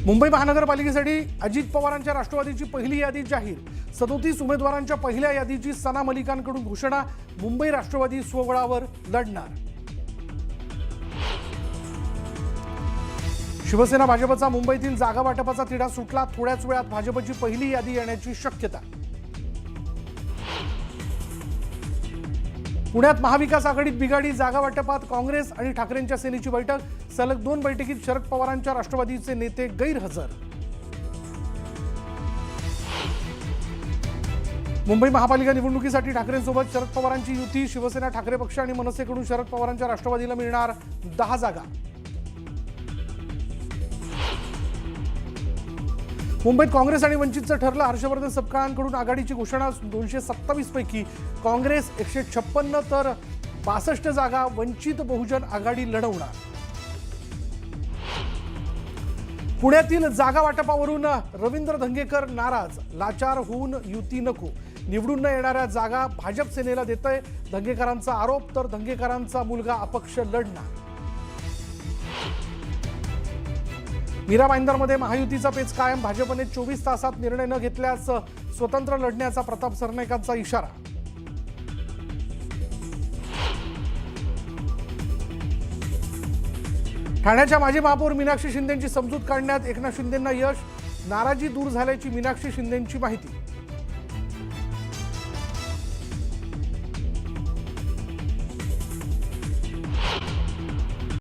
मुंबई महानगरपालिकेसाठी अजित पवारांच्या राष्ट्रवादीची पहिली यादी जाहीर। 37 उमेदवारांच्या पहिल्या यादीची सना मलिकांकडून घोषणा। मुंबई राष्ट्रवादी स्वबळावर लढणार। शिवसेना भाजपचा मुंबईतील जागा वाटपाचा तिढा सुटला। थोड्याच वेळात भाजपची पहिली यादी येण्याची शक्यता। पुण्यात महाविकास आघाडीत बिघाडी। जागा वाटपात काँग्रेस आणि ठाकरेंच्या सेनेची बैठक। सलग 2 बैठकीत शरद पवारांच्या राष्ट्रवादीचे नेते गैरहजर। मुंबई महापालिका निवडणुकीसाठी ठाकरेंसोबत शरद पवारांची युती। शिवसेना ठाकरे पक्ष आणि मनसेकडून शरद पवारांच्या राष्ट्रवादीला मिळणार 10 जागा। मुंबईत काँग्रेस आणि वंचितचं ठरलं। हर्षवर्धन सपकाळांकडून आघाडीची घोषणा। 227 पैकी काँग्रेस 156 तर 62 जागा वंचित बहुजन आघाडी लढवणार। पुण्यातील जागा वाटपावरून रवींद्र धंगेकर नाराज। लाचार होऊन युती नको। निवडून न येणाऱ्या जागा भाजप सेनेला देतंय धंगेकरांचा आरोप। तर धंगेकरांचा मुलगा अपक्ष लढणार। मीरा भाईंदरमध्ये महायुतीचा पेच कायम। भाजपने 24 तासात निर्णय न घेतल्यास स्वतंत्र लढण्याचा प्रताप सरनाईकांचा इशारा। ठाण्याच्या माजी महापौर मीनाक्षी शिंदेंची समजूत काढण्यात एकनाथ शिंदेंना यश। नाराजी दूर झाल्याची मीनाक्षी शिंदेंची माहिती।